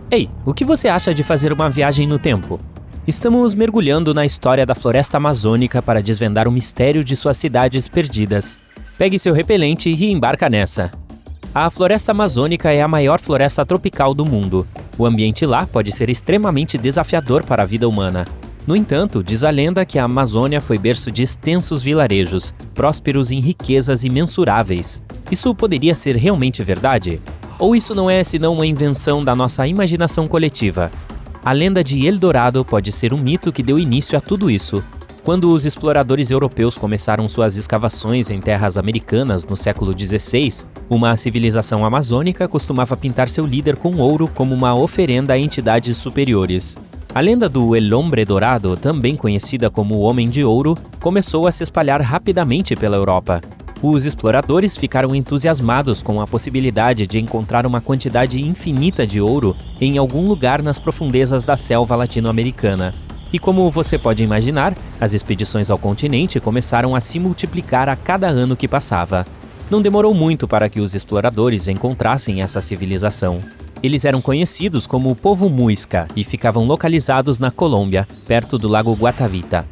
Ei, o que você acha de fazer uma viagem no tempo? Estamos mergulhando na história da floresta amazônica para desvendar o mistério de suas cidades perdidas. Pegue seu repelente e embarca nessa. A floresta amazônica é a maior floresta tropical do mundo. O ambiente lá pode ser extremamente desafiador para a vida humana. No entanto, diz a lenda que a Amazônia foi berço de extensos vilarejos, prósperos em riquezas imensuráveis. Isso poderia ser realmente verdade? Ou isso não é senão uma invenção da nossa imaginação coletiva? A lenda de El Dorado pode ser um mito que deu início a tudo isso. Quando os exploradores europeus começaram suas escavações em terras americanas no século XVI, uma civilização amazônica costumava pintar seu líder com ouro como uma oferenda a entidades superiores. A lenda do El Hombre Dorado, também conhecida como o Homem de Ouro, começou a se espalhar rapidamente pela Europa. Os exploradores ficaram entusiasmados com a possibilidade de encontrar uma quantidade infinita de ouro em algum lugar nas profundezas da selva latino-americana. E como você pode imaginar, as expedições ao continente começaram a se multiplicar a cada ano que passava. Não demorou muito para que os exploradores encontrassem essa civilização. Eles eram conhecidos como o povo Muisca e ficavam localizados na Colômbia, perto do lago Guatavita.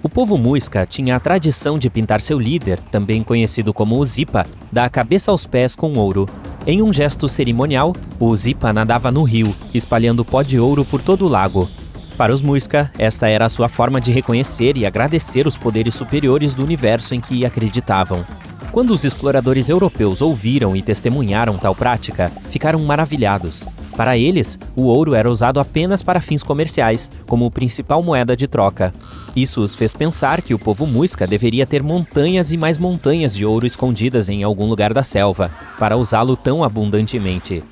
O povo Muisca tinha a tradição de pintar seu líder, também conhecido como o Zipa, da cabeça aos pés com ouro. Em um gesto cerimonial, o Zipa nadava no rio, espalhando pó de ouro por todo o lago. Para os Muisca, esta era a sua forma de reconhecer e agradecer os poderes superiores do universo em que acreditavam. Quando os exploradores europeus ouviram e testemunharam tal prática, ficaram maravilhados. Para eles, o ouro era usado apenas para fins comerciais, como principal moeda de troca. Isso os fez pensar que o povo Muisca deveria ter montanhas e mais montanhas de ouro escondidas em algum lugar da selva, para usá-lo tão abundantemente.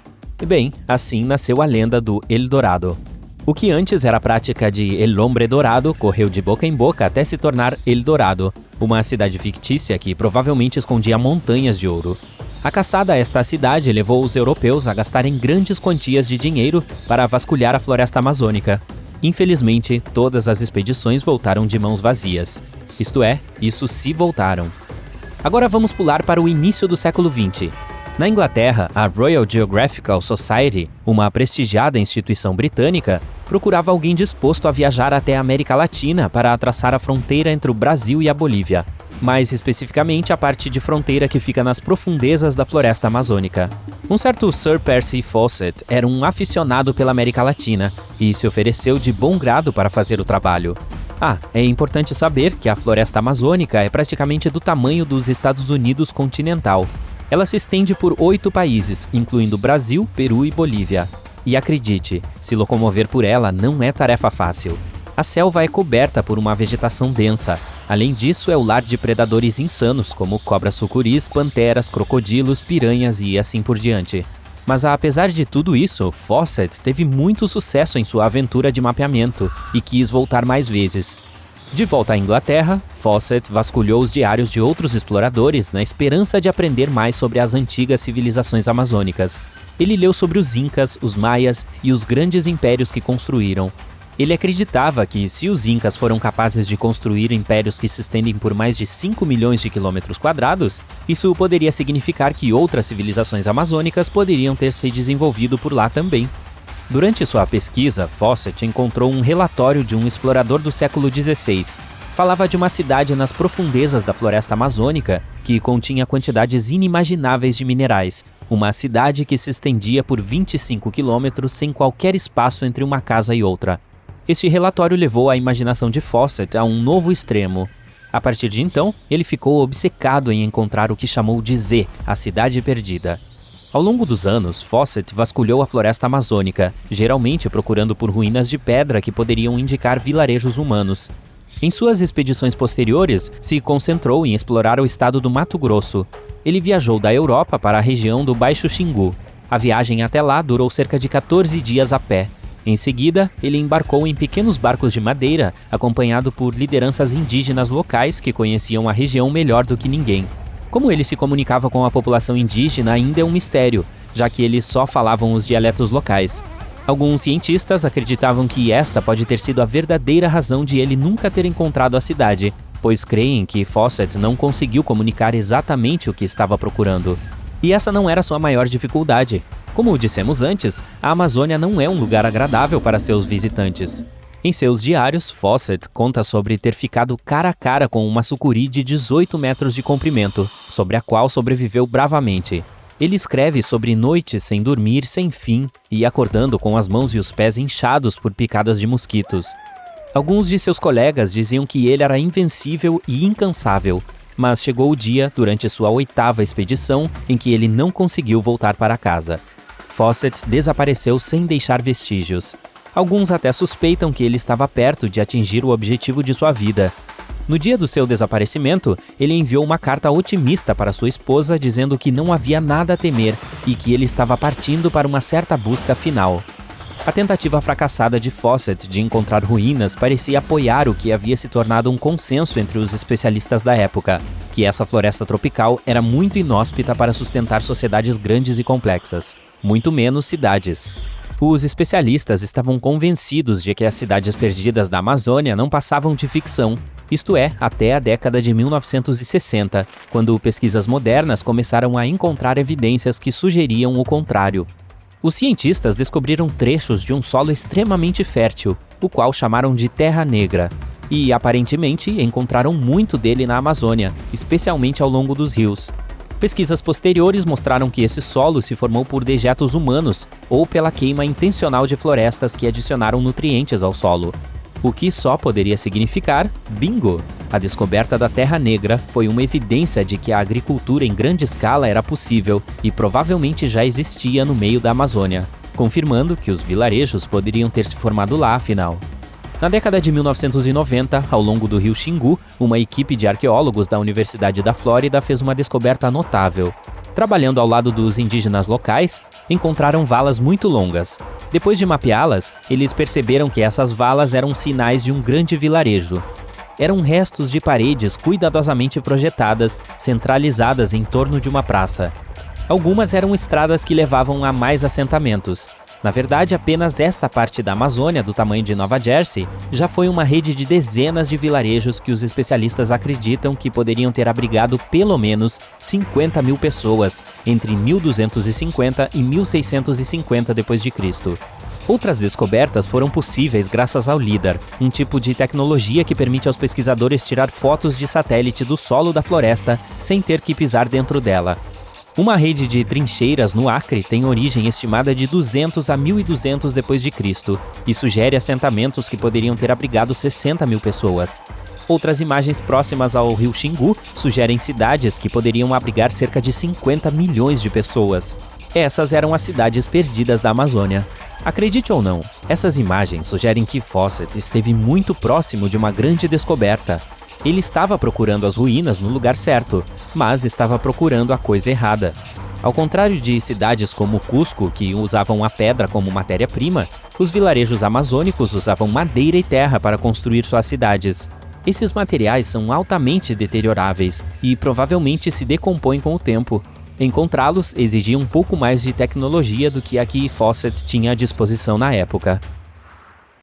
E bem, assim nasceu a lenda do El Dorado. O que antes era a prática de El Hombre Dorado correu de boca em boca até se tornar El Dorado, uma cidade fictícia que provavelmente escondia montanhas de ouro. A caçada a esta cidade levou os europeus a gastarem grandes quantias de dinheiro para vasculhar a floresta amazônica. Infelizmente, todas as expedições voltaram de mãos vazias. Isto é, isso se voltaram. Agora vamos pular para o início do século XX. Na Inglaterra, a Royal Geographical Society, uma prestigiada instituição britânica, procurava alguém disposto a viajar até a América Latina para traçar a fronteira entre o Brasil e a Bolívia, mais especificamente a parte de fronteira que fica nas profundezas da floresta amazônica. Um certo Sir Percy Fawcett era um aficionado pela América Latina e se ofereceu de bom grado para fazer o trabalho. É importante saber que a floresta amazônica é praticamente do tamanho dos Estados Unidos continental. Ela se estende por 8 países, incluindo Brasil, Peru e Bolívia. E acredite, se locomover por ela não é tarefa fácil. A selva é coberta por uma vegetação densa. Além disso, é o lar de predadores insanos, como cobras sucuris, panteras, crocodilos, piranhas e assim por diante. Mas apesar de tudo isso, Fawcett teve muito sucesso em sua aventura de mapeamento e quis voltar mais vezes. De volta à Inglaterra, Fawcett vasculhou os diários de outros exploradores na esperança de aprender mais sobre as antigas civilizações amazônicas. Ele leu sobre os Incas, os Maias e os grandes impérios que construíram. Ele acreditava que, se os Incas foram capazes de construir impérios que se estendem por mais de 5 milhões de quilômetros quadrados, isso poderia significar que outras civilizações amazônicas poderiam ter se desenvolvido por lá também. Durante sua pesquisa, Fawcett encontrou um relatório de um explorador do século XVI. Falava de uma cidade nas profundezas da floresta amazônica que continha quantidades inimagináveis de minerais. Uma cidade que se estendia por 25 quilômetros sem qualquer espaço entre uma casa e outra. Este relatório levou a imaginação de Fawcett a um novo extremo. A partir de então, ele ficou obcecado em encontrar o que chamou de Z, a Cidade Perdida. Ao longo dos anos, Fawcett vasculhou a floresta amazônica, geralmente procurando por ruínas de pedra que poderiam indicar vilarejos humanos. Em suas expedições posteriores, se concentrou em explorar o estado do Mato Grosso. Ele viajou da Europa para a região do Baixo Xingu. A viagem até lá durou cerca de 14 dias a pé. Em seguida, ele embarcou em pequenos barcos de madeira, acompanhado por lideranças indígenas locais que conheciam a região melhor do que ninguém. Como ele se comunicava com a população indígena ainda é um mistério, já que eles só falavam os dialetos locais. Alguns cientistas acreditavam que esta pode ter sido a verdadeira razão de ele nunca ter encontrado a cidade, pois creem que Fawcett não conseguiu comunicar exatamente o que estava procurando. E essa não era sua maior dificuldade. Como dissemos antes, a Amazônia não é um lugar agradável para seus visitantes. Em seus diários, Fawcett conta sobre ter ficado cara a cara com uma sucuri de 18 metros de comprimento, sobre a qual sobreviveu bravamente. Ele escreve sobre noites sem dormir, sem fim, e acordando com as mãos e os pés inchados por picadas de mosquitos. Alguns de seus colegas diziam que ele era invencível e incansável, mas chegou o dia, durante sua 8ª expedição, em que ele não conseguiu voltar para casa. Fawcett desapareceu sem deixar vestígios. Alguns até suspeitam que ele estava perto de atingir o objetivo de sua vida. No dia do seu desaparecimento, ele enviou uma carta otimista para sua esposa dizendo que não havia nada a temer e que ele estava partindo para uma certa busca final. A tentativa fracassada de Fawcett de encontrar ruínas parecia apoiar o que havia se tornado um consenso entre os especialistas da época, que essa floresta tropical era muito inóspita para sustentar sociedades grandes e complexas, muito menos cidades. Os especialistas estavam convencidos de que as cidades perdidas da Amazônia não passavam de ficção, isto é, até a década de 1960, quando pesquisas modernas começaram a encontrar evidências que sugeriam o contrário. Os cientistas descobriram trechos de um solo extremamente fértil, o qual chamaram de Terra Negra, e aparentemente encontraram muito dele na Amazônia, especialmente ao longo dos rios. Pesquisas posteriores mostraram que esse solo se formou por dejetos humanos ou pela queima intencional de florestas que adicionaram nutrientes ao solo. O que só poderia significar bingo! A descoberta da Terra Negra foi uma evidência de que a agricultura em grande escala era possível e provavelmente já existia no meio da Amazônia, confirmando que os vilarejos poderiam ter se formado lá afinal. Na década de 1990, ao longo do rio Xingu, uma equipe de arqueólogos da Universidade da Flórida fez uma descoberta notável. Trabalhando ao lado dos indígenas locais, encontraram valas muito longas. Depois de mapeá-las, eles perceberam que essas valas eram sinais de um grande vilarejo. Eram restos de paredes cuidadosamente projetadas, centralizadas em torno de uma praça. Algumas eram estradas que levavam a mais assentamentos. Na verdade, apenas esta parte da Amazônia, do tamanho de Nova Jersey, já foi uma rede de dezenas de vilarejos que os especialistas acreditam que poderiam ter abrigado pelo menos 50 mil pessoas entre 1250 e 1650 d.C. Outras descobertas foram possíveis graças ao LIDAR, um tipo de tecnologia que permite aos pesquisadores tirar fotos de satélite do solo da floresta sem ter que pisar dentro dela. Uma rede de trincheiras no Acre tem origem estimada de 200 a 1200 d.C. e sugere assentamentos que poderiam ter abrigado 60 mil pessoas. Outras imagens próximas ao rio Xingu sugerem cidades que poderiam abrigar cerca de 50 milhões de pessoas. Essas eram as cidades perdidas da Amazônia. Acredite ou não, essas imagens sugerem que Fawcett esteve muito próximo de uma grande descoberta. Ele estava procurando as ruínas no lugar certo, mas estava procurando a coisa errada. Ao contrário de cidades como Cusco, que usavam a pedra como matéria-prima, os vilarejos amazônicos usavam madeira e terra para construir suas cidades. Esses materiais são altamente deterioráveis e provavelmente se decompõem com o tempo. Encontrá-los exigia um pouco mais de tecnologia do que a que Fawcett tinha à disposição na época.